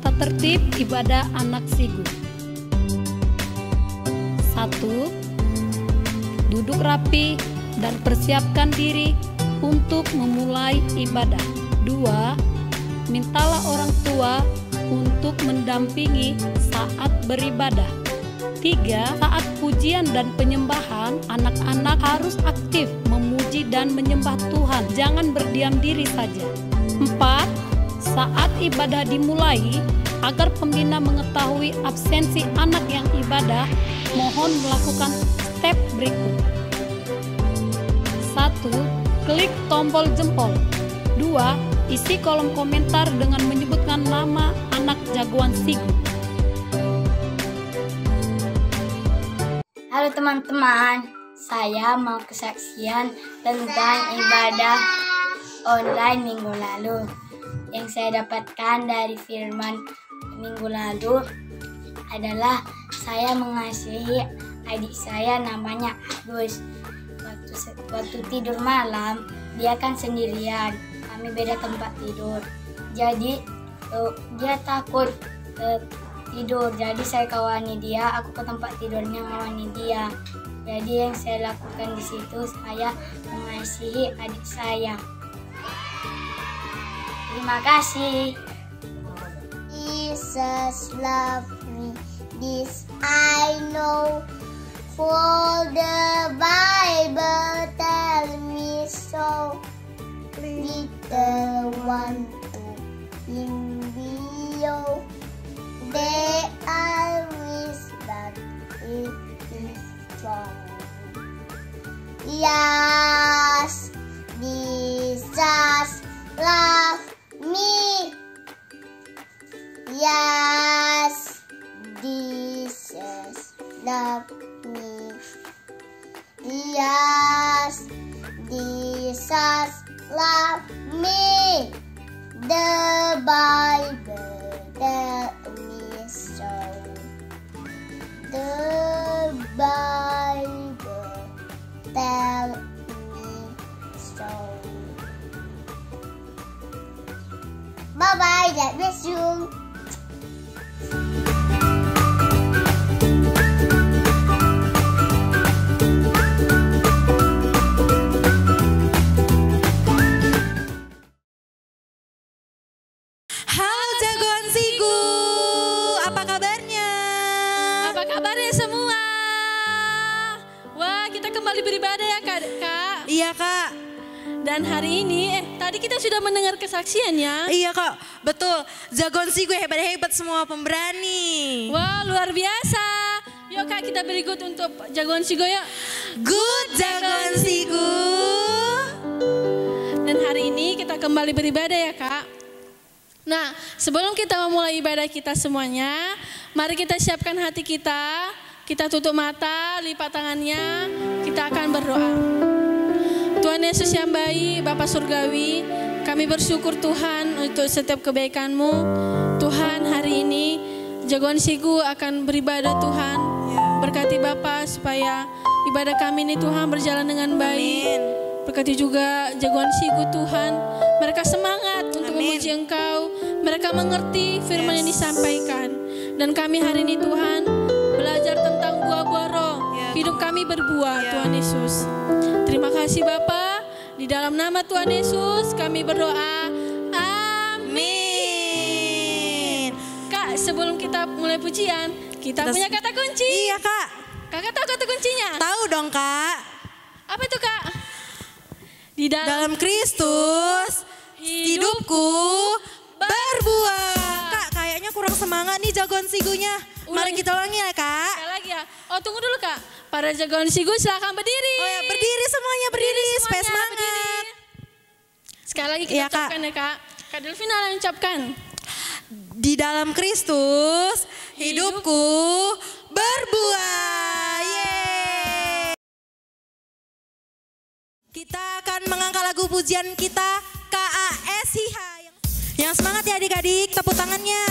tata tertib ibadah anak Sigu. 1. Duduk rapi dan persiapkan diri untuk memulai ibadah. 2. Mintalah orang tua untuk mendampingi saat beribadah. 3. Saat pujian dan penyembahan, anak-anak harus aktif memuji dan menyembah Tuhan, jangan berdiam diri saja. 4. Saat ibadah dimulai, agar pembina mengetahui absensi anak yang ibadah, mohon melakukan step berikut. 1. Klik tombol jempol. 2. Isi kolom komentar dengan menyebutkan nama anak jagoan Sigu. Halo teman-teman, saya mau kesaksian tentang ibadah online minggu lalu. Yang saya dapatkan dari firman minggu lalu adalah saya mengasihi adik saya namanya Agus. Waktu tidur malam, dia kan sendirian, kami beda tempat tidur. Jadi dia takut tidur, jadi saya kawani dia, aku ke tempat tidurnya ngawani dia. Jadi yang saya lakukan di situ, saya mengasihi adik saya. Terima kasih. Jesus love me, this I know, for the Bible tell me so. Little one to him below, they always but it is strong. Yes, Jesus love me. Yes, Jesus love me. Yes, Jesus love me. The Bible tell me so. The Bible tell me so. Bye-bye, God bless you. Halo jagoan Sigu, apa kabarnya? Apa kabarnya semua? Wah, kita kembali beribadah ya Kak. Iya Kak. Dan hari ini, tadi kita sudah mendengar kesaksiannya. Iya Kak, betul. Jagoan Sigu hebat-hebat semua, pemberani. Wah, luar biasa. Yuk Kak, kita beri good untuk jagoan Sigu yuk. Good jagoan Sigu. Dan hari ini kita kembali beribadah ya Kak. Nah, sebelum kita memulai ibadah kita semuanya, mari kita siapkan hati kita. Kita tutup mata, lipat tangannya, kita akan berdoa. Tuhan Yesus yang baik, Bapa Surgawi, kami bersyukur Tuhan untuk setiap kebaikan-Mu. Tuhan, hari ini jagoan Sigu akan beribadah Tuhan. Berkati Bapa supaya ibadah kami ini Tuhan berjalan dengan baik. Berkati juga jagoan Sigu Tuhan. Mereka semangat untuk memuji Engkau. Mereka mengerti firman yang disampaikan. Dan kami hari ini Tuhan belajar tentang buah-buah roh. Hidup kami berbuah Tuhan Yesus. Terima kasih Bapa. Di dalam nama Tuhan Yesus kami berdoa. Amin. Kak, sebelum kita mulai pujian, kita punya kata kunci. Iya Kak. Kakak tahu kata kuncinya? Tahu dong Kak. Apa itu Kak? Di Dalam Kristus hidupku berbuah. Kak, kayaknya kurang semangat nih jagoan Sigunya. Mari kita ulangi ya Kak. Sekali lagi ya. Oh tunggu dulu Kak. Para jagoan Sigu silakan berdiri. Oh ya, berdiri semuanya, berdiri supaya semangat. Berdiri. Sekali lagi kita ucapkan ya Kak. Kak Delvina yang ucapkan. Di dalam Kristus hidupku berbuah. Yeay. Kita akan mengangkat lagu pujian kita KASIH. Yang semangat ya adik-adik, tepuk tangannya.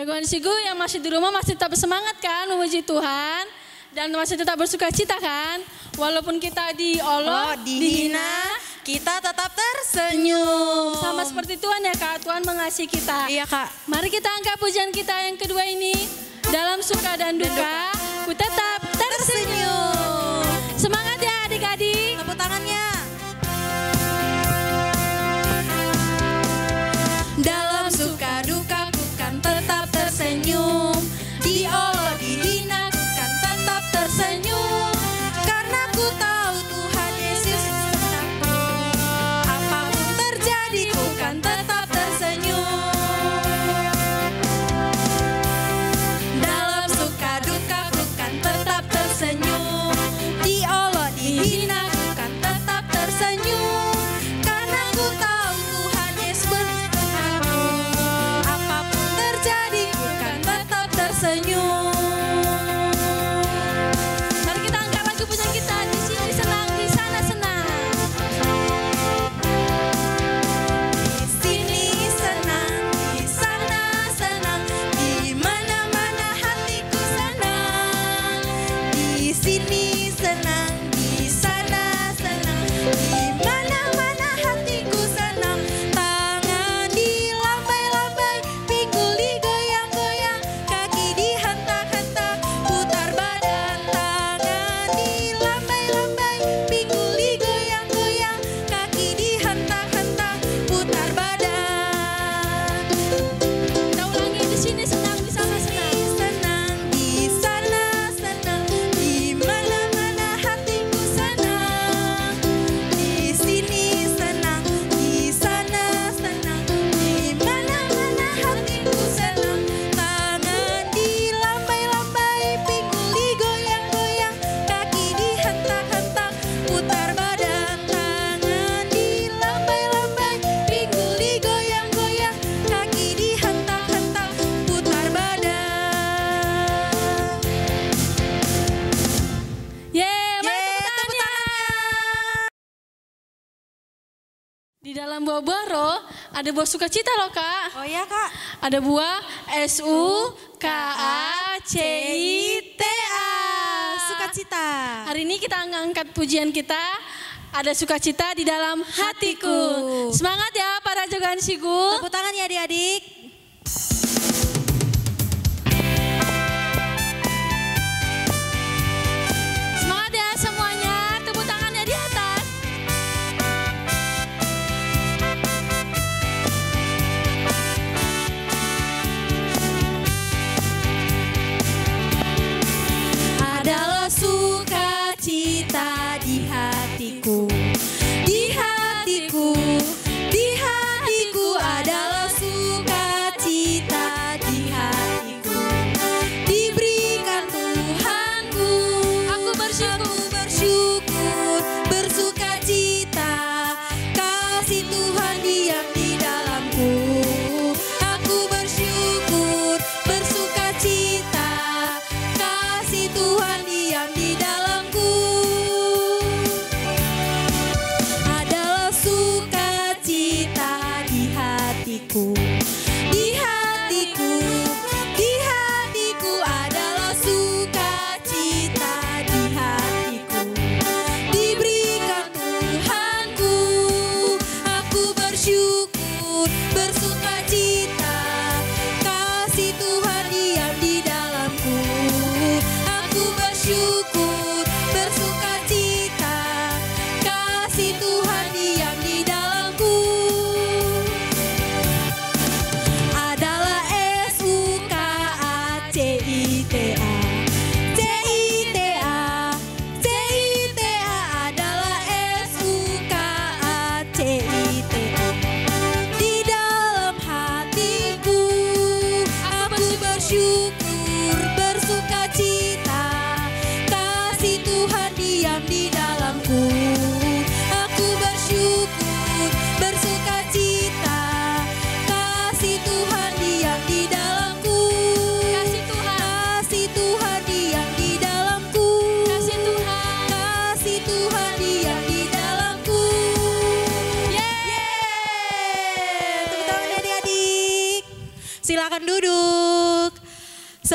Jagoan Sigu yang masih di rumah masih tetap semangat kan memuji Tuhan dan masih tetap bersuka cita kan, walaupun kita diolok, dihina, kita tetap tersenyum. sama seperti Tuhan ya Kak, Tuhan mengasihi kita. Iya Kak. Mari kita angkat pujian kita yang kedua ini, dalam suka dan duka, ku tetap tersenyum. Semangat ya adik-adik. Tepuk tangannya. Dalam suka duka ku kan tetap tersenyum, diolok dihina ku kan tetap tersenyum, karena ku tahu Tuhan Yesus bersamaku. Apapun terjadi ku kan tetap tersenyum. Dalam suka duka ku kan tetap tersenyum, diolok dihina ku kan tetap tersenyum, karena ku tahu Tuhan Yesus bersamaku. Apapun terjadi ku kan tetap tersenyum. Mari kita angkat lagu pujian kita, di sini senang, di sana senang. Di sini senang, di sana senang, di mana-mana hatiku senang. Di sini senang, di sana senang, di mana-mana hatiku senang. Tangan dilambai-lambai, pinggul digoyang-goyang, kaki dihentak-hentak, putar badan. Tangan dilambai-lambai, pinggul digoyang-goyang, kaki dihentak-hentak, putar badan. Kita ulangi, di sini senang, di sana senang. Senang, di sana senang, di mana-mana hatiku senang. Di sini senang, di sana senang, di mana-mana hatiku senang. Tangan dilambai-lambai, pinggul digoyang-goyang, kaki dihentak-hentak, putar badan. Tangan dilambai-lambai, pinggul digoyang-goyang, kaki dihentak-hentak, putar badan. Yeay, mari Yeay, tepuk tepuk tangannya. Di dalam buah-buah roh ada buah sukacita loh Kak. Oh ya Kak. Ada buah SUKACITA. Sukacita. Hari ini kita angkat pujian kita, ada sukacita di dalam hatiku. Semangat ya para jagoan Sigu. Tepuk tangan ya adik-adik. Semangat ya semuanya, tepuk tangannya di atas. Adalah sukacita di hatiku, di hatiku, di hatiku adalah sukacita.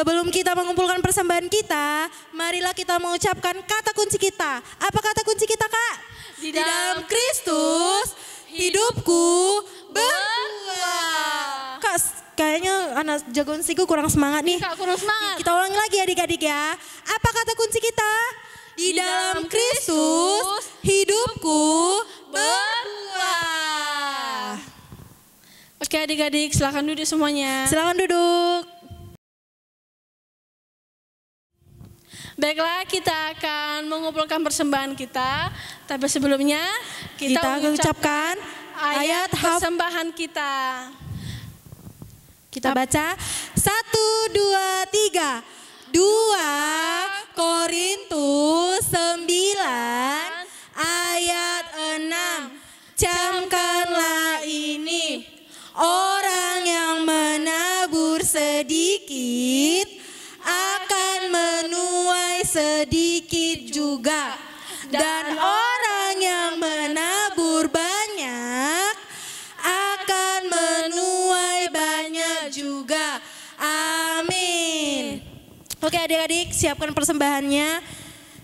Sebelum kita mengumpulkan persembahan kita, marilah kita mengucapkan kata kunci kita. Apa kata kunci kita, Kak? Di dalam Kristus, hidupku berbuah. Kak, kayaknya anak jagoan siku kurang semangat nih. Kak, kurang semangat. Kita ulangi lagi adik-adik ya. Apa kata kunci kita? Di dalam Kristus, hidupku berbuah. Oke adik-adik, silakan duduk semuanya. Silakan duduk. Baiklah, kita akan mengumpulkan persembahan kita. Tapi sebelumnya kita ucapkan ayat persembahan kita. Kita baca 1, 2, 3. 2 Korintus 9 ayat 6. Camkanlah ini, orang yang menabur sedikit akan menuai sedikit juga, dan orang yang menabur banyak akan menuai banyak juga. Amin. Oke adik-adik, siapkan persembahannya.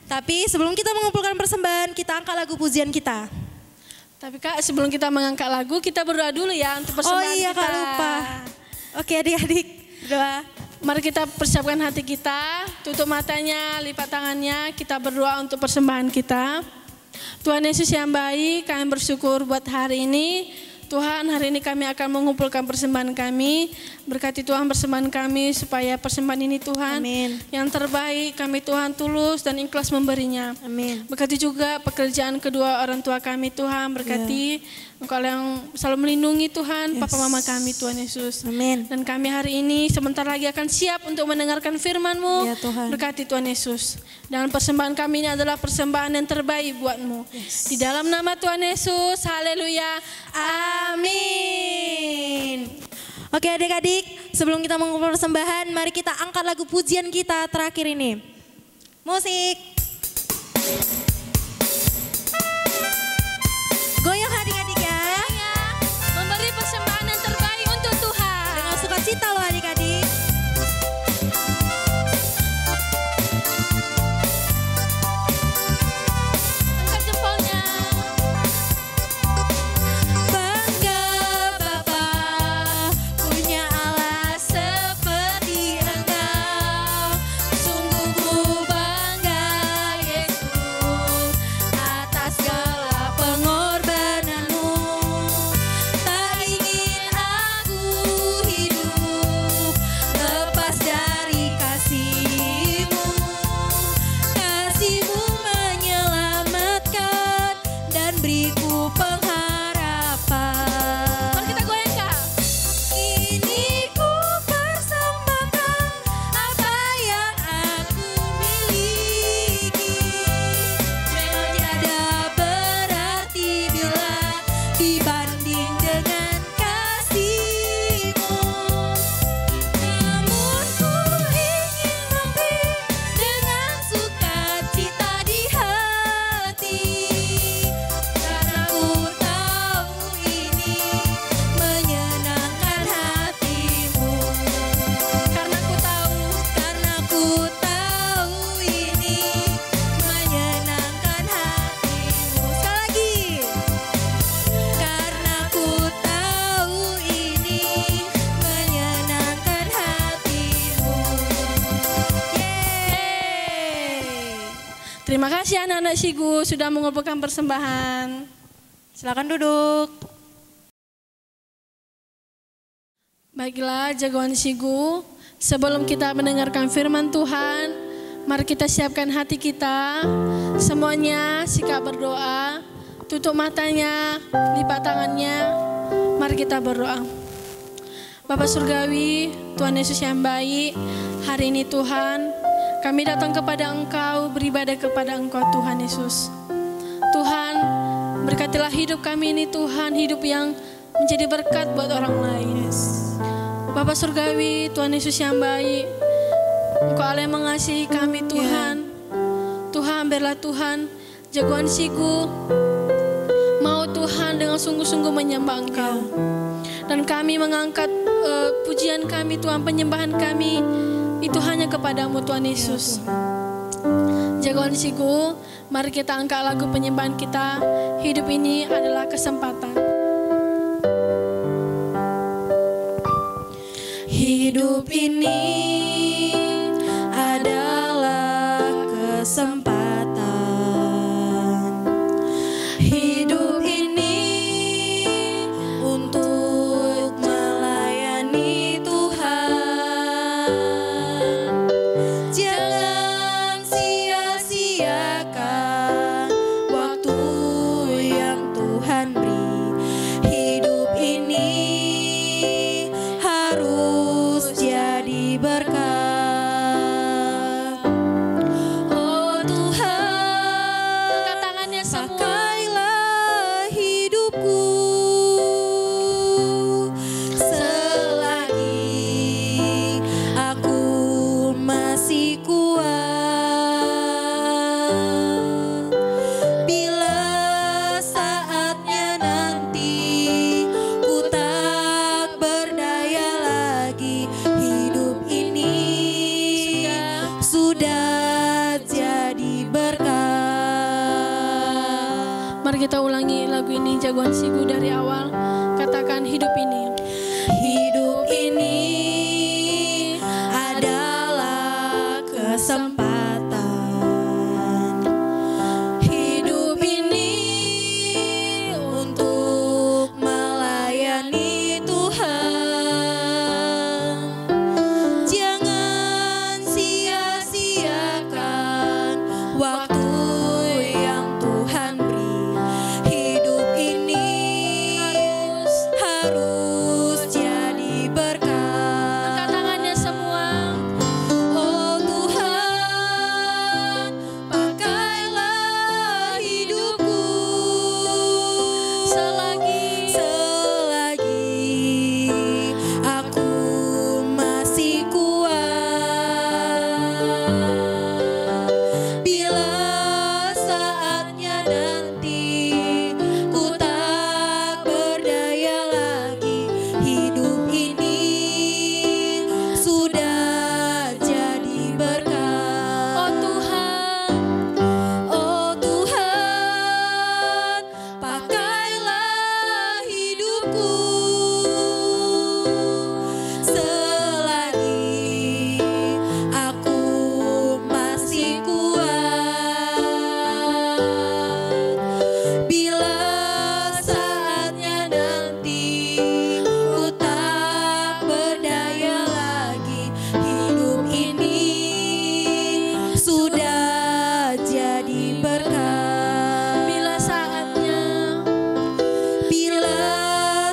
Tapi sebelum kita mengumpulkan persembahan, kita angkat lagu pujian kita. Tapi Kak, sebelum kita mengangkat lagu, kita berdoa dulu ya untuk persembahan kita. Oh iya Kak, lupa. Oke adik-adik, doa. Mari kita persiapkan hati kita, tutup matanya, lipat tangannya, kita berdoa untuk persembahan kita. Tuhan Yesus yang baik, kami bersyukur buat hari ini. Tuhan, hari ini kami akan mengumpulkan persembahan kami. Berkati Tuhan persembahan kami supaya persembahan ini Tuhan Amin. yang terbaik, kami Tuhan tulus dan ikhlas memberinya. Amin. Berkati juga pekerjaan kedua orang tua kami Tuhan, berkati Engkau yang selalu melindungi Tuhan, Papa Mama kami Tuhan Yesus. Amin. Dan kami hari ini sebentar lagi akan siap untuk mendengarkan firman-Mu. Ya, Tuhan. Berkati Tuhan Yesus. Dan persembahan kami ini adalah persembahan yang terbaik buat-Mu. Di dalam nama Tuhan Yesus, haleluya, amin. Oke adik-adik, sebelum kita mengumpulkan persembahan, mari kita angkat lagu pujian kita terakhir ini. Musik. Goyang adik-adik ya. Memberi persembahan yang terbaik untuk Tuhan. Dengan sukacita loh adik-adik. Angkat jempolnya. Bangga Bapa punya Allah seperti Engkau. Sungguh ku bangga Yesus atas segala pengorbananmu. Tak ingin aku hidup lepas dari kasih-Mu. Kasih-Mu menyelamatkan dan beriku pengharapan. Mari kita goyang Kak. Kini ku persembahkan apa yang aku miliki. Memang tiada berarti bila dibanding dengan kasih-Mu. Namun ku ingin memberi dengan sukacita di hati. Karena ku tahu ini menyenangkan hati-Mu. Karena ku tahu ini menyenangkan hati-Mu. Sekali lagi. Karena ku tahu ini menyenangkan hati-Mu. Yeay. Terima kasih anak-anak Sigu sudah mengumpulkan persembahan. Silakan duduk. Baiklah jagoan Sigu, sebelum kita mendengarkan firman Tuhan, mari kita siapkan hati kita. Semuanya sikap berdoa, tutup matanya, lipat tangannya, mari kita berdoa. Bapa Surgawi, Tuhan Yesus yang baik, hari ini Tuhan, kami datang kepada Engkau, beribadah kepada Engkau Tuhan Yesus. Tuhan, berkatilah hidup kami ini Tuhan, hidup yang menjadi berkat buat orang lain. Bapa Surgawi, Tuhan Yesus yang baik, Engkau Allah yang mengasihi kami Tuhan. Tuhan, biarlah Tuhan, jagoan Sigu mau Tuhan dengan sungguh-sungguh menyembah Engkau. Dan kami mengangkat pujian kami Tuhan, penyembahan kami itu hanya kepadamu Tuhan Yesus. Jagoan Siku, mari kita angkat lagu penyembahan kita. Hidup ini adalah kesempatan. Hidup ini adalah kesempatan. Hidup ini untuk melayani Tuhan. Jangan sia-siakan waktu yang Tuhan beri. Hidup ini harus jadi berkat. Oh Tuhan, Angkat tangannya semua. pakailah hidupku selagi aku masih kuat. Bila saatnya nanti ku tak berdaya lagi, hidup ini sudah jadi berkat. Mari kita ulangi lagu ini, Jagoan Siku, dari awal. Katakan hidup ini. Hidup ini adalah kesempatan. Hidup ini untuk melayani Tuhan. Jangan sia-siakan waktu yang Tuhan beri. Hidup ini harus jadi berkat. Angkat tangannya semua. Oh Tuhan, pakailah hidupku selagi aku masih kuat. Bila saatnya nanti ku tak berdaya lagi, hidup ini sudah jadi berkat. Oh Tuhan, Oh Tuhan, pakailah hidupku selagi aku masih kuat. Bila saatnya nanti ku tak berdaya lagi, hidup ini sudah jadi berkat. bila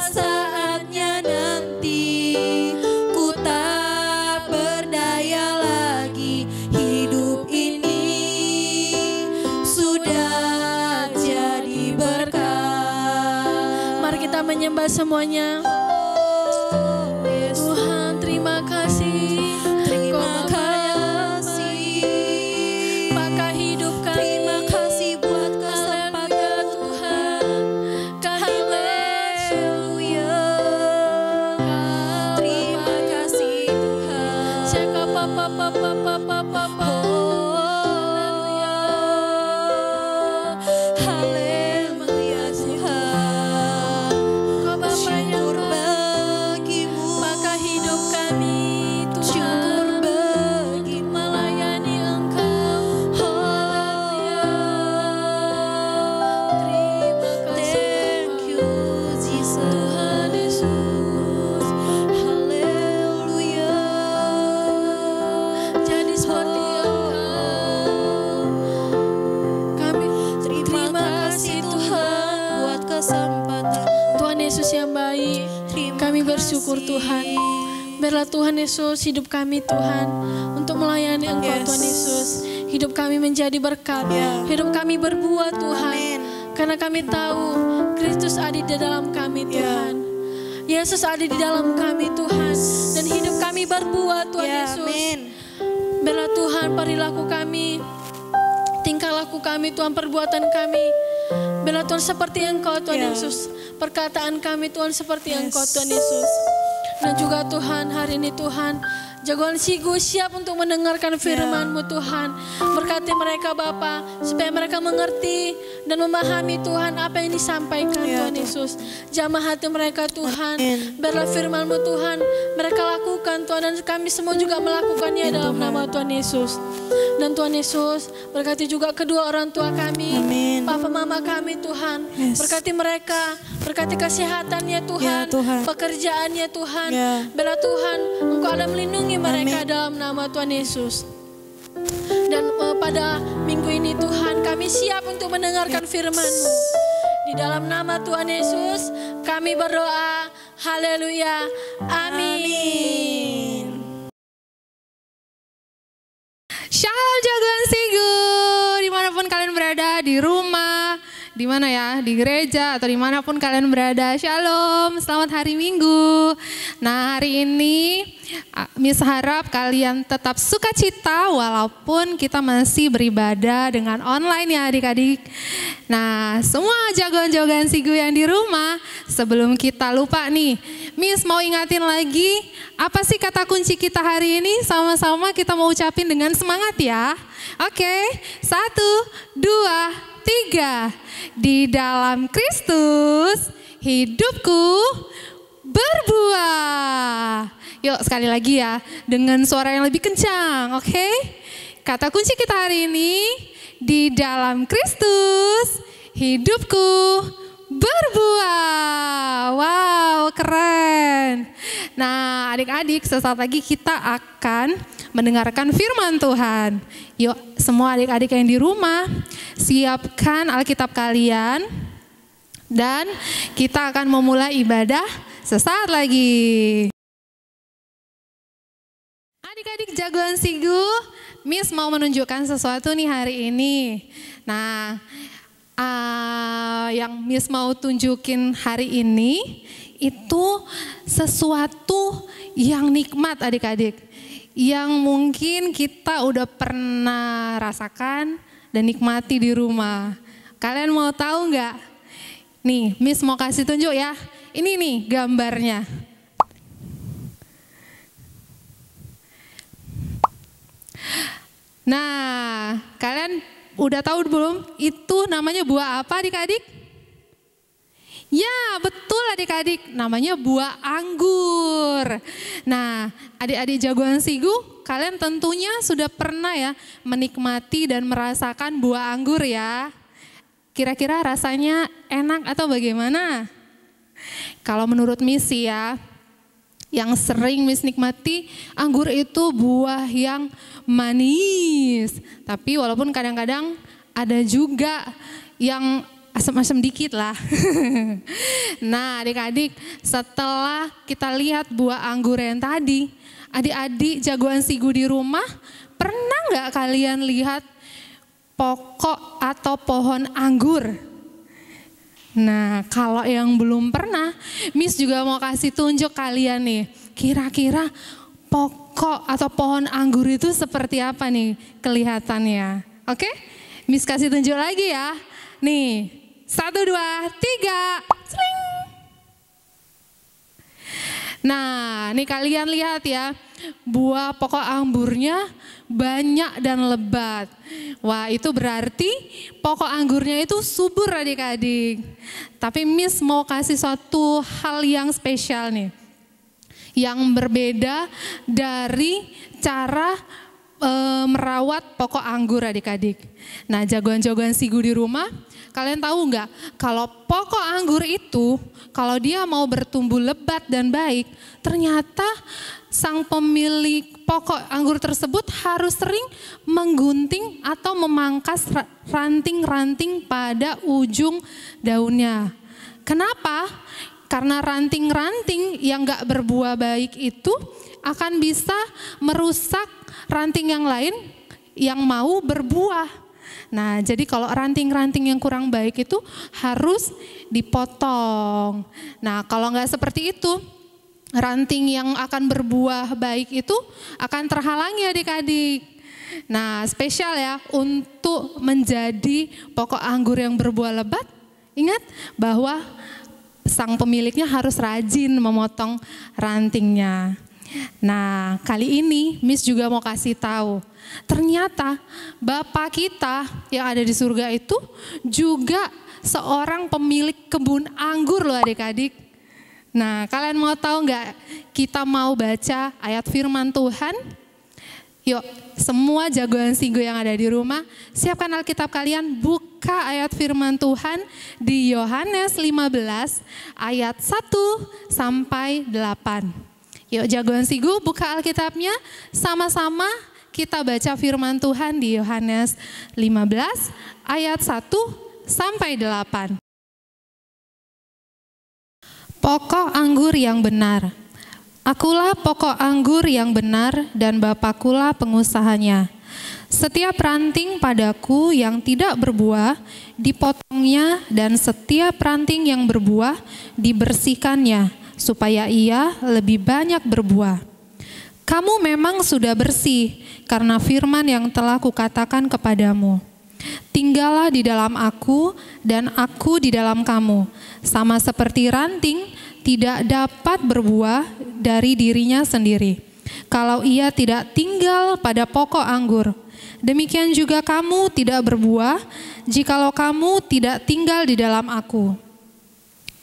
saatnya nanti ku tak berdaya lagi, hidup ini sudah jadi berkat. mari kita menyembah semuanya. Oh, Yesus. Tuhan, terima kasih. Terima Kau Bapa yang kasih. pakai hidup kami. Terima kasih buat Haleluya kesempatan Tuhan. Kami Haleluya. Terima kasih Tuhan. Siapa papa papa papa papa. Haleluya Tuhan. Kau Bapa yang Syukur bagimu. pakai hidup kami Syukur Tuhan. bagimu. Melayani Engkau. Haleluya. Terima kasih Thank you Jesus. Tuhan Yesus. Haleluya. Jadi seperti Engkau. Kami Terima kasih Tuhan buat kesempatan. Tuhan Yesus yang baik. Terima Kami bersyukur kasih. Tuhan. Biarlah Tuhan Yesus hidup kami Tuhan untuk melayani Engkau Yes. Tuhan Yesus. Hidup kami menjadi berkat. Ya. Hidup kami berbuah Tuhan. Amin. Karena kami tahu Kristus ada di dalam kami Ya. Tuhan. Yesus ada di dalam kami Tuhan. Dan hidup kami berbuah Tuhan Ya, Yesus. amin. Biarlah Tuhan perilaku kami, tingkah laku kami Tuhan, perbuatan kami. Biarlah Tuhan seperti Engkau Tuhan Ya. Yesus. Perkataan kami Tuhan seperti Engkau Tuhan Yesus. Dan juga Tuhan hari ini Tuhan, Jagoan Sigu siap untuk mendengarkan firman-Mu Tuhan. Berkati mereka Bapa, supaya mereka mengerti dan memahami Tuhan apa yang disampaikan Tuhan Yesus. Jamah hati mereka Tuhan, biarlah firman-Mu Tuhan mereka lakukan Tuhan, dan kami semua juga melakukannya dalam nama Tuhan Yesus. Dan Tuhan Yesus berkati juga kedua orang tua kami, Papa Mama kami Tuhan. Berkati mereka, berkati kesehatannya Tuhan, pekerjaannya Tuhan. Biarlah Tuhan Engkau ada melindungi mereka dalam nama Tuhan Yesus. Dan pada minggu ini Tuhan kami siap untuk mendengarkan firman-Mu. Di dalam nama Tuhan Yesus kami berdoa. Haleluya. Amin. Shalom jagoan Sigu, dimanapun kalian berada, di rumah, di mana ya, di gereja atau dimanapun kalian berada. Shalom, selamat hari Minggu. Nah hari ini Miss harap kalian tetap sukacita walaupun kita masih beribadah dengan online ya adik-adik. Nah semua jagoan-jagoan Sigu yang di rumah, sebelum kita lupa nih, Miss mau ingatin lagi apa sih kata kunci kita hari ini, sama-sama kita mau ucapin dengan semangat ya. Oke, 1, 2, 3. Di dalam Kristus hidupku berbuah. Yuk sekali lagi ya, dengan suara yang lebih kencang, oke? Kata kunci kita hari ini, di dalam Kristus hidupku berbuah. Wow, keren. Nah adik-adik, sesaat lagi kita akan mendengarkan firman Tuhan. Yuk semua adik-adik yang di rumah, siapkan Alkitab kalian. Dan kita akan memulai ibadah sesaat lagi. Adik-adik jagoan Sigu, Miss mau menunjukkan sesuatu nih hari ini. Nah, yang Miss mau tunjukin hari ini itu sesuatu yang nikmat adik-adik. Yang mungkin kita udah pernah rasakan dan nikmati di rumah. Kalian mau tahu nggak? Nih, Miss mau kasih tunjuk ya. Ini nih gambarnya. Nah, kalian udah tahu belum? Itu namanya buah apa adik-adik? Ya, betul adik-adik. Namanya buah anggur. Nah, adik-adik jagoan Sigu, kalian tentunya sudah pernah ya menikmati dan merasakan buah anggur ya. Kira-kira rasanya enak atau bagaimana? Kalau menurut Miss ya, yang sering Miss nikmati, anggur itu buah yang manis. Tapi walaupun kadang-kadang ada juga yang asam-asam dikit lah. Nah adik-adik, setelah kita lihat buah anggur yang tadi, adik-adik jagoan Sigu di rumah, pernah nggak kalian lihat pokok atau pohon anggur? Nah kalau yang belum pernah, Miss juga mau kasih tunjuk kalian nih. Kira-kira pokok atau pohon anggur itu seperti apa nih kelihatannya. Oke, Miss kasih tunjuk lagi ya. Nih, 1, 2, 3. Sling. Nah nih kalian lihat ya, buah pokok anggurnya banyak dan lebat. Wah itu berarti pokok anggurnya itu subur adik-adik. Tapi Miss mau kasih suatu hal yang spesial nih. Yang berbeda dari cara merawat pokok anggur adik-adik. Nah jagoan-jagoan Sigu di rumah, kalian tahu nggak kalau pokok anggur itu kalau dia mau bertumbuh lebat dan baik, ternyata sang pemilik pokok anggur tersebut harus sering menggunting atau memangkas ranting-ranting pada ujung daunnya. Kenapa? Karena ranting-ranting yang nggak berbuah baik itu akan bisa merusak ranting yang lain yang mau berbuah. Nah, jadi kalau ranting-ranting yang kurang baik itu harus dipotong. Nah, kalau nggak seperti itu, ranting yang akan berbuah baik itu akan terhalangi adik-adik. Nah, spesial ya untuk menjadi pokok anggur yang berbuah lebat, ingat bahwa sang pemiliknya harus rajin memotong rantingnya. Nah, kali ini Miss juga mau kasih tahu. Ternyata Bapa kita yang ada di surga itu juga seorang pemilik kebun anggur loh adik-adik. Nah, kalian mau tahu nggak kita mau baca ayat firman Tuhan? Yuk, semua jagoan Sigo yang ada di rumah, siapkan Alkitab kalian, buka ayat firman Tuhan di Yohanes 15 ayat 1 sampai 8. Yuk jagoan Sigo buka Alkitabnya, sama-sama kita baca firman Tuhan di Yohanes 15 ayat 1 sampai 8. Pokok anggur yang benar. Akulah pokok anggur yang benar dan Bapakulah pengusahanya. Setiap ranting padaku yang tidak berbuah dipotongnya dan setiap ranting yang berbuah dibersihkannya supaya ia lebih banyak berbuah. Kamu memang sudah bersih karena firman yang telah kukatakan kepadamu. Tinggallah di dalam aku dan aku di dalam kamu. Sama seperti ranting tidak dapat berbuah dari dirinya sendiri kalau ia tidak tinggal pada pokok anggur. Demikian juga kamu tidak berbuah jikalau kamu tidak tinggal di dalam aku.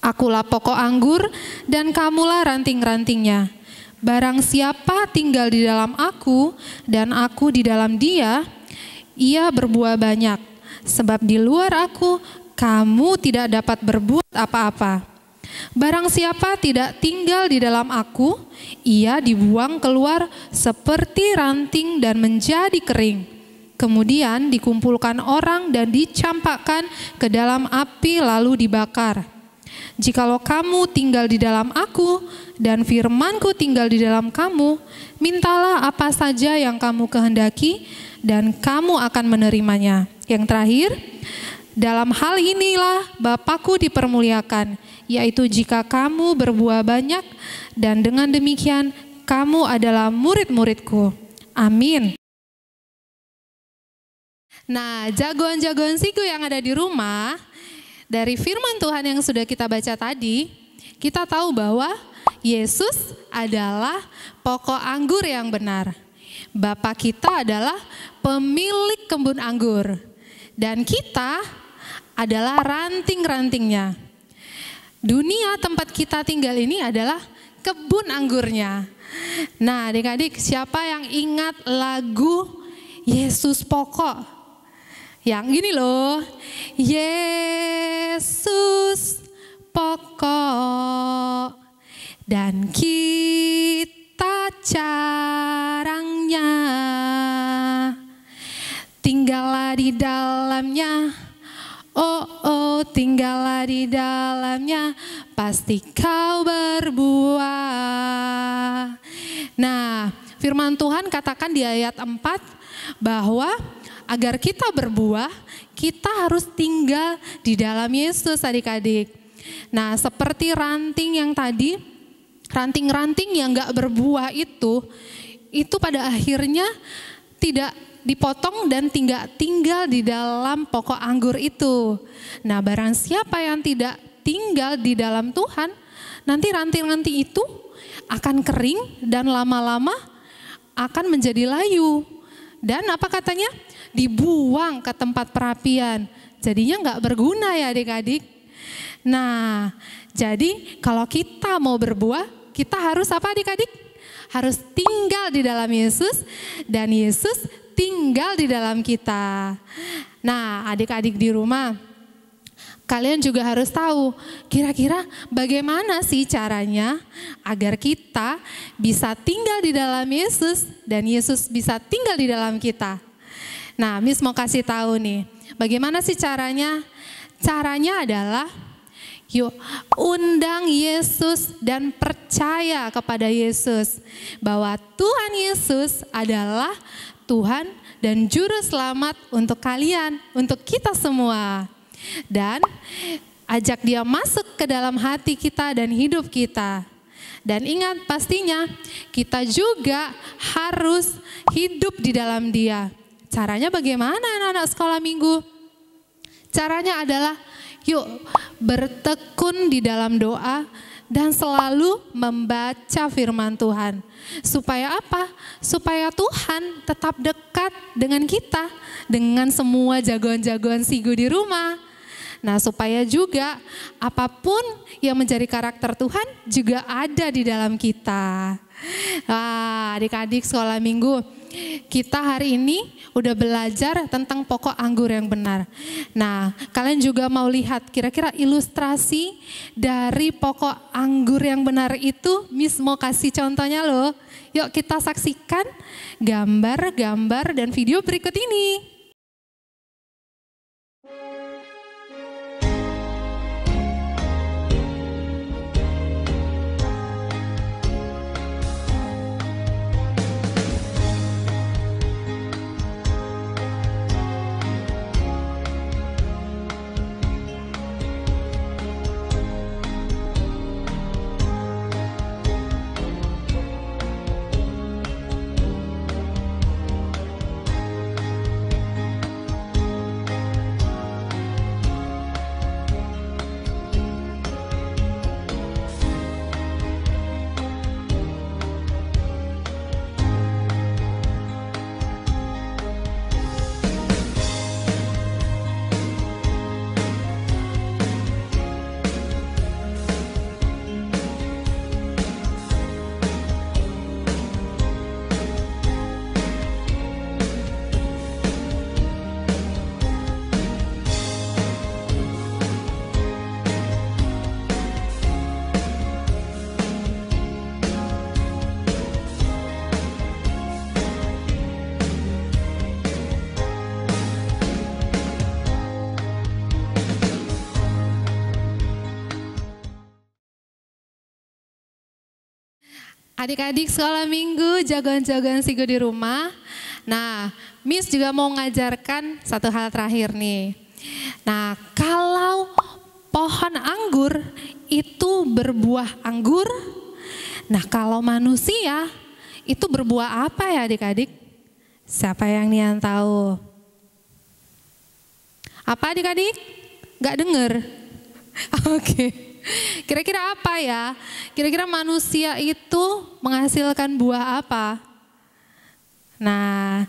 Akulah pokok anggur dan kamulah ranting-rantingnya. Barang siapa tinggal di dalam aku dan aku di dalam dia, ia berbuah banyak. Sebab di luar aku kamu tidak dapat berbuat apa-apa. Barang siapa tidak tinggal di dalam aku, ia dibuang keluar seperti ranting dan menjadi kering. Kemudian dikumpulkan orang dan dicampakkan ke dalam api lalu dibakar. Jikalau kamu tinggal di dalam aku dan firmanku tinggal di dalam kamu, mintalah apa saja yang kamu kehendaki dan kamu akan menerimanya. Yang terakhir, dalam hal inilah Bapakku dipermuliakan, yaitu jika kamu berbuah banyak, dan dengan demikian kamu adalah murid-muridku. Amin. Nah, jagoan-jagoan Sigo yang ada di rumah, dari firman Tuhan yang sudah kita baca tadi, kita tahu bahwa Yesus adalah pokok anggur yang benar. Bapa kita adalah pemilik kebun anggur, dan kita adalah ranting-rantingnya. Dunia tempat kita tinggal ini adalah kebun anggurnya. Nah, adik-adik, siapa yang ingat lagu Yesus Pokok? Yang ini loh, Yesus pokok dan kita carangnya, tinggallah di dalamnya. Oh, tinggallah di dalamnya, pasti kau berbuah. Nah, firman Tuhan katakan di ayat 4 bahwa agar kita berbuah, kita harus tinggal di dalam Yesus, adik-adik. Nah, seperti ranting yang tadi, ranting-ranting yang gak berbuah itu pada akhirnya tidak dipotong dan tinggal di dalam pokok anggur itu. Nah, barang siapa yang tidak tinggal di dalam Tuhan, nanti ranting-ranting itu akan kering dan lama-lama akan menjadi layu. Dan apa katanya? Dibuang ke tempat perapian. Jadinya nggak berguna ya adik-adik. Nah, jadi kalau kita mau berbuah, kita harus apa adik-adik? Harus tinggal di dalam Yesus dan Yesus tinggal di dalam kita. Nah, adik-adik di rumah, kalian juga harus tahu kira-kira bagaimana sih caranya agar kita bisa tinggal di dalam Yesus dan Yesus bisa tinggal di dalam kita. Nah, Miss mau kasih tahu nih, bagaimana sih caranya? Caranya adalah yuk undang Yesus dan percaya kepada Yesus bahwa Tuhan Yesus adalah Tuhan dan Juru Selamat untuk kalian, untuk kita semua. Dan ajak dia masuk ke dalam hati kita dan hidup kita. Dan ingat pastinya kita juga harus hidup di dalam dia. Caranya bagaimana anak-anak sekolah minggu? Caranya adalah yuk bertekun di dalam doa dan selalu membaca firman Tuhan. Supaya apa? Supaya Tuhan tetap dekat dengan kita, dengan semua jagoan-jagoan sigu di rumah. Nah, supaya juga apapun yang menjadi karakter Tuhan juga ada di dalam kita. Adik-adik sekolah minggu, kita hari ini udah belajar tentang pokok anggur yang benar. Nah, kalian juga mau lihat kira-kira ilustrasi dari pokok anggur yang benar itu, Miss mau kasih contohnya loh. Yuk kita saksikan gambar-gambar dan video berikut ini. Adik-adik sekolah minggu, jagoan-jagoan sigu di rumah. Nah, Miss juga mau ngajarkan satu hal terakhir nih. Nah, kalau pohon anggur itu berbuah anggur, nah kalau manusia itu berbuah apa ya adik-adik? Siapa yang nian tahu? Apa adik-adik? Gak denger? Oke. Kira-kira apa ya? Kira-kira manusia itu menghasilkan buah apa? Nah,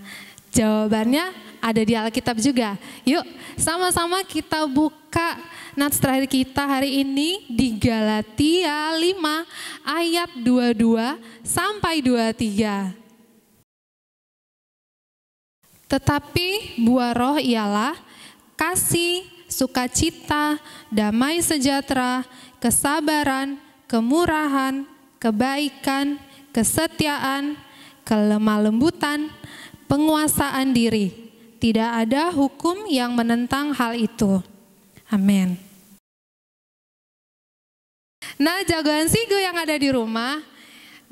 jawabannya ada di Alkitab juga. Yuk, sama-sama kita buka nats terakhir kita hari ini di Galatia 5 ayat 22 sampai 23. Tetapi buah roh ialah kasih, sukacita, damai sejahtera, kesabaran, kemurahan, kebaikan, kesetiaan, kelemah lembutan, penguasaan diri. Tidak ada hukum yang menentang hal itu. Amin. Nah, jagoan sigu yang ada di rumah,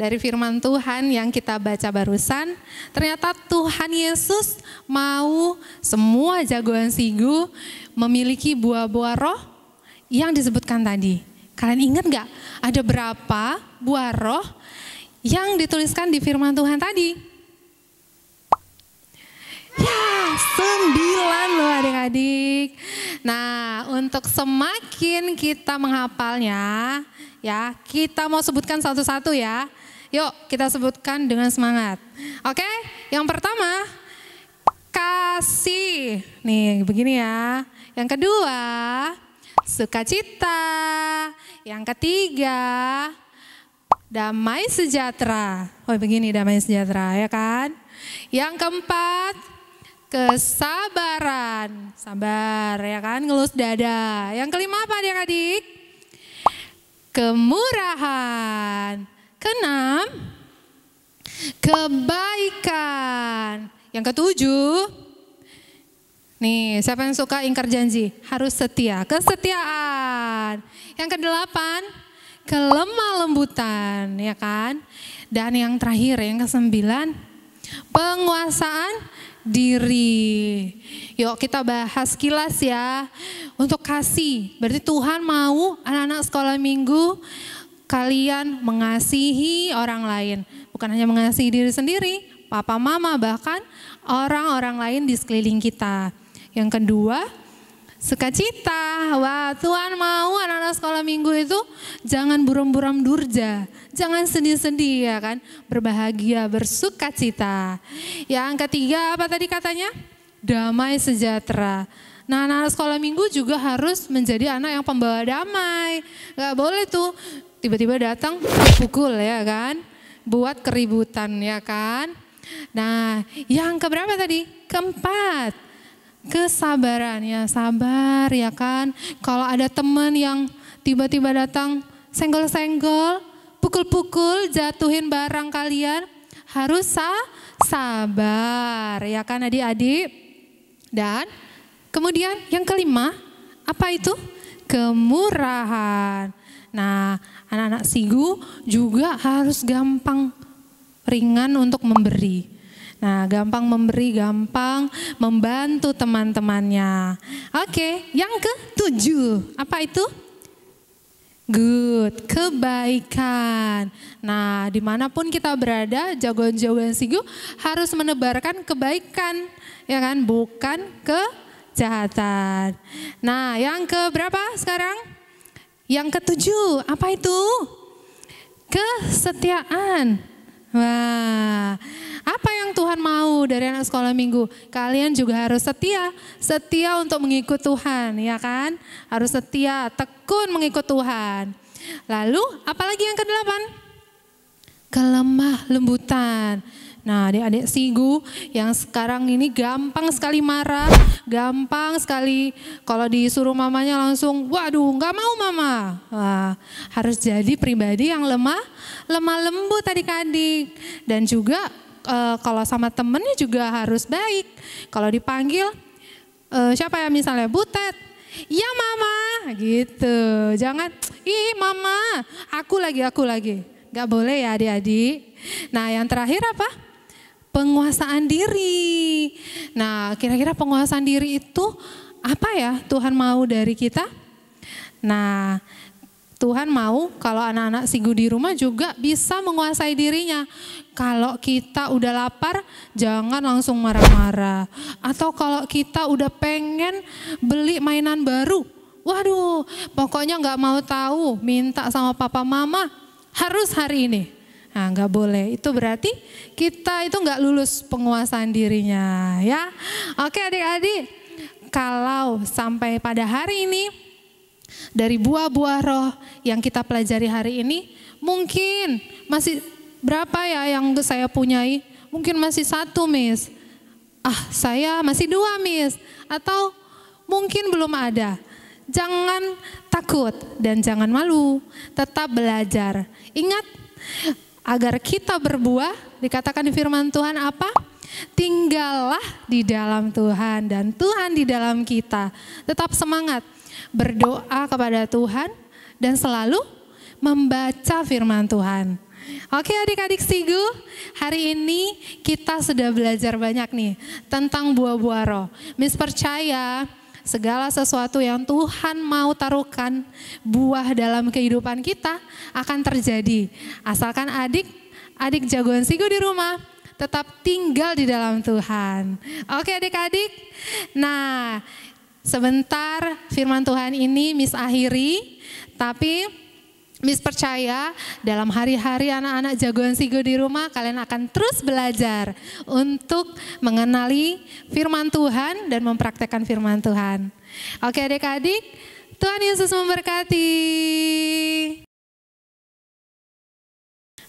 dari firman Tuhan yang kita baca barusan, ternyata Tuhan Yesus mau semua jagoan sigu memiliki buah-buah roh yang disebutkan tadi. Kalian ingat gak ada berapa buah roh yang dituliskan di firman Tuhan tadi? Ya, 9 loh adik-adik. Nah, untuk semakin kita menghafalnya, ya kita mau sebutkan satu-satu ya. Yuk kita sebutkan dengan semangat. Oke, yang pertama kasih. Nih begini ya. Yang kedua sukacita. Yang ketiga damai sejahtera. Oh begini damai sejahtera ya kan. Yang keempat kesabaran. Sabar ya kan, ngelus dada. Yang kelima apa adik-adik? Kemurahan. Keenam, kebaikan. Yang ketujuh, nih siapa yang suka ingkar janji? Harus setia, kesetiaan. Yang kedelapan, kelemah lembutan, ya kan? Dan yang terakhir, yang kesembilan, penguasaan diri. Yuk kita bahas kilas ya. Untuk kasih, berarti Tuhan mau anak-anak sekolah minggu kalian mengasihi orang lain. Bukan hanya mengasihi diri sendiri, papa mama bahkan orang-orang lain di sekeliling kita. Yang kedua, sukacita. Wah, Tuhan mau anak-anak sekolah minggu itu jangan buram-buram durja, jangan sedih-sedih ya kan, berbahagia, bersukacita. Yang ketiga apa tadi katanya? Damai sejahtera. Nah, anak-anak sekolah minggu juga harus menjadi anak yang pembawa damai. Gak boleh tuh tiba-tiba datang pukul ya kan, buat keributan ya kan. Nah, yang keberapa tadi? Keempat, kesabaran ya, sabar ya kan. Kalau ada teman yang tiba-tiba datang senggol-senggol, pukul-pukul, jatuhin barang kalian, harus sabar ya kan adik-adik. Dan kemudian yang kelima, apa itu? Kemurahan. Nah, anak-anak Sigu juga harus gampang ringan untuk memberi. Nah, gampang memberi, gampang membantu teman-temannya. Oke, yang ketujuh, apa itu? Good, kebaikan. Nah, dimanapun kita berada, jagoan-jagoan Sigu harus menebarkan kebaikan, ya kan? Bukan kejahatan. Nah, yang keberapa sekarang? Yang ketujuh, apa itu? Kesetiaan. Wah, apa yang Tuhan mau dari anak sekolah minggu? Kalian juga harus setia, setia untuk mengikut Tuhan, ya kan? Harus setia, tekun mengikut Tuhan. Lalu, apalagi yang kedelapan? Kelemah lembutan. Nah, adik-adik Sigu yang sekarang ini gampang sekali marah, gampang sekali kalau disuruh mamanya langsung, waduh nggak mau mama. Wah, harus jadi pribadi yang lemah lembut adik-adik. Dan juga kalau sama temennya juga harus baik. Kalau dipanggil, siapa ya misalnya, Butet, ya mama gitu. Jangan, ih mama, aku lagi. Gak boleh ya adik-adik. Nah yang terakhir apa? Penguasaan diri. Nah kira-kira penguasaan diri itu apa ya Tuhan mau dari kita? Nah Tuhan mau kalau anak-anak Sigu di rumah juga bisa menguasai dirinya. Kalau kita udah lapar jangan langsung marah-marah. Atau kalau kita udah pengen beli mainan baru, waduh pokoknya gak mau tahu, minta sama papa mama harus hari ini. Nah nggak boleh, itu berarti kita itu nggak lulus penguasaan dirinya ya. Oke adik-adik, kalau sampai pada hari ini dari buah-buah roh yang kita pelajari hari ini, mungkin masih berapa ya yang saya punyai? Mungkin masih 1 Miss. Saya masih 2 Miss. Atau mungkin belum ada. Jangan takut dan jangan malu, tetap belajar. Ingat, agar kita berbuah, dikatakan di firman Tuhan apa? Tinggallah di dalam Tuhan dan Tuhan di dalam kita. Tetap semangat, berdoa kepada Tuhan dan selalu membaca firman Tuhan. Oke adik-adik Sigu, hari ini kita sudah belajar banyak nih tentang buah-buah roh. Miss percaya segala sesuatu yang Tuhan mau taruhkan buah dalam kehidupan kita akan terjadi. Asalkan adik jagoan Sigu di rumah tetap tinggal di dalam Tuhan. Oke adik-adik, nah sebentar firman Tuhan ini Miss akhiri, tapi Miss percaya dalam hari-hari anak-anak jagoan Sigu di rumah kalian akan terus belajar untuk mengenali firman Tuhan dan mempraktekkan firman Tuhan. Oke adik-adik, Tuhan Yesus memberkati.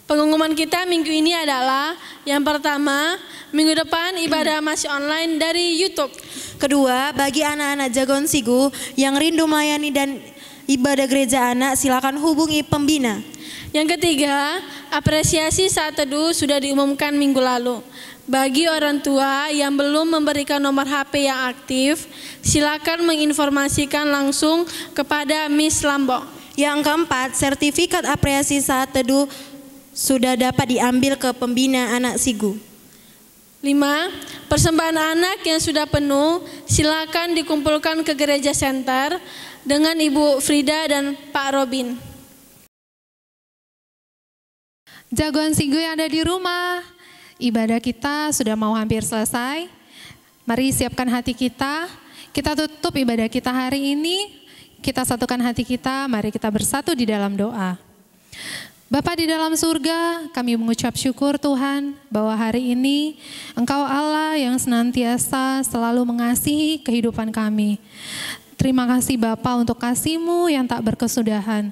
Pengumuman kita minggu ini adalah yang pertama, minggu depan ibadah masih online dari YouTube. Kedua, bagi anak-anak jagoan Sigu yang rindu melayani dan ibadah gereja anak, silakan hubungi pembina. Yang ketiga, apresiasi saat teduh sudah diumumkan minggu lalu. Bagi orang tua yang belum memberikan nomor HP yang aktif, silakan menginformasikan langsung kepada Miss Lambok. Yang keempat, sertifikat apresiasi saat teduh sudah dapat diambil ke pembina anak Sigu. 5. Persembahan anak yang sudah penuh silakan dikumpulkan ke gereja center dengan Ibu Frida dan Pak Robin. Jagoan Sigu yang ada di rumah, ibadah kita sudah mau hampir selesai. Mari siapkan hati kita, Kita tutup ibadah kita hari ini, kita satukan hati kita, mari kita bersatu di dalam doa. Bapa di dalam surga, kami mengucap syukur Tuhan bahwa hari ini Engkau Allah yang senantiasa selalu mengasihi kehidupan kami. Terima kasih Bapa untuk kasih-Mu yang tak berkesudahan.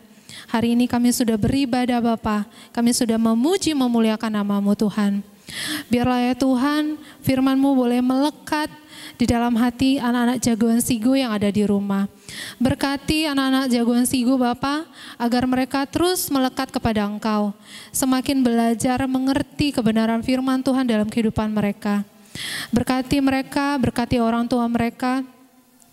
Hari ini kami sudah beribadah Bapa, kami sudah memuji memuliakan nama-Mu Tuhan. Biarlah ya Tuhan, firman-Mu boleh melekat di dalam hati anak-anak jagoan Sigu yang ada di rumah. Berkati anak-anak jagoan Sigu Bapa, agar mereka terus melekat kepada Engkau. Semakin belajar mengerti kebenaran firman Tuhan dalam kehidupan mereka. Berkati mereka, berkati orang tua mereka,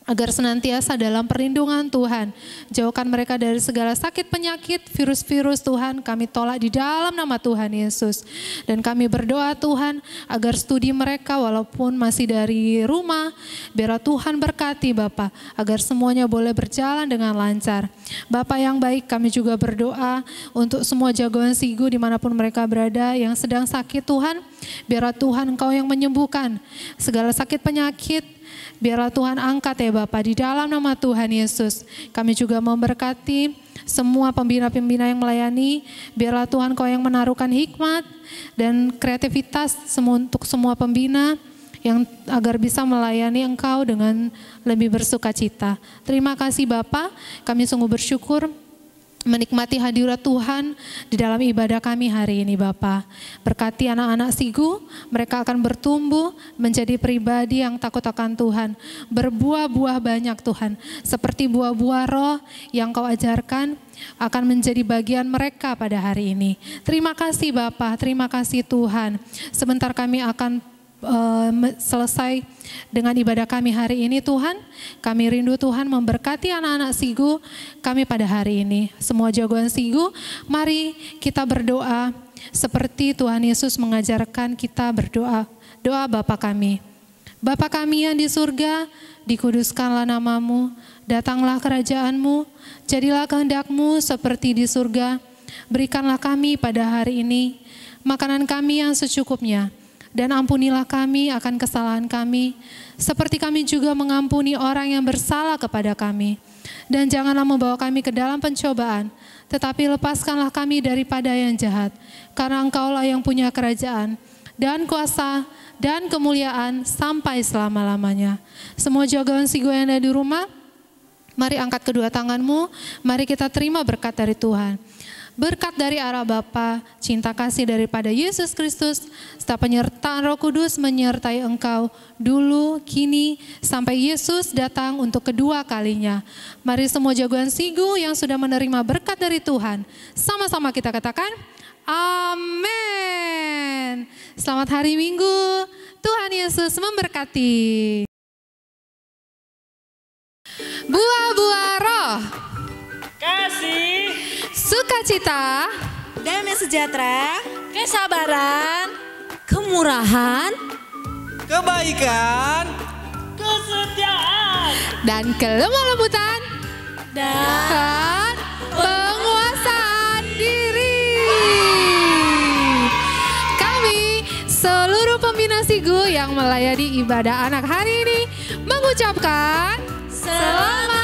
agar senantiasa dalam perlindungan Tuhan. Jauhkan mereka dari segala sakit penyakit, virus-virus Tuhan, kami tolak di dalam nama Tuhan Yesus. Dan kami berdoa Tuhan, agar studi mereka walaupun masih dari rumah, biarlah Tuhan berkati Bapa, agar semuanya boleh berjalan dengan lancar. Bapa yang baik, kami juga berdoa untuk semua jagoan Sigu dimanapun mereka berada yang sedang sakit Tuhan, biarlah Tuhan Engkau yang menyembuhkan segala sakit penyakit. Biarlah Tuhan angkat ya Bapa di dalam nama Tuhan Yesus. Kami juga memberkati semua pembina-pembina yang melayani. Biarlah Tuhan Kau yang menaruhkan hikmat dan kreativitas untuk semua pembina yang agar bisa melayani Engkau dengan lebih bersukacita. Terima kasih Bapa, kami sungguh bersyukur menikmati hadirat Tuhan di dalam ibadah kami hari ini Bapa. Berkati anak-anak Sigu, mereka akan bertumbuh menjadi pribadi yang takut akan Tuhan. Berbuah-buah banyak Tuhan, seperti buah-buah roh yang Kau ajarkan akan menjadi bagian mereka pada hari ini. Terima kasih Bapa, terima kasih Tuhan. Sebentar kami akan selesai dengan ibadah kami hari ini Tuhan. Kami rindu Tuhan memberkati anak-anak Sigu kami pada hari ini. Semua jagoan Sigu, mari kita berdoa seperti Tuhan Yesus mengajarkan kita berdoa. Doa Bapa kami. Bapa kami yang di surga, dikuduskanlah nama-Mu, datanglah kerajaan-Mu, jadilah kehendak-Mu seperti di surga. Berikanlah kami pada hari ini makanan kami yang secukupnya. Dan ampunilah kami akan kesalahan kami, seperti kami juga mengampuni orang yang bersalah kepada kami. Dan janganlah membawa kami ke dalam pencobaan, tetapi lepaskanlah kami daripada yang jahat. Karena Engkaulah yang punya kerajaan, dan kuasa, dan kemuliaan sampai selama-lamanya. Semua jagoan Sigu yang ada di rumah, mari angkat kedua tanganmu, mari kita terima berkat dari Tuhan. Berkat dari arah Bapa, cinta kasih daripada Yesus Kristus, serta penyertaan Roh Kudus menyertai engkau dulu, kini, sampai Yesus datang untuk kedua kalinya. Mari semua jagoan Sigu yang sudah menerima berkat dari Tuhan, sama-sama kita katakan, amin. Selamat hari Minggu, Tuhan Yesus memberkati. Buah-buah roh, Kasih, sukacita, Damai sejahtera, kesabaran, kemurahan, kebaikan, kesetiaan, dan kelemah lembutan, dan penguasaan diri. Kami seluruh pembina Sigu yang melayani ibadah anak hari ini mengucapkan selamat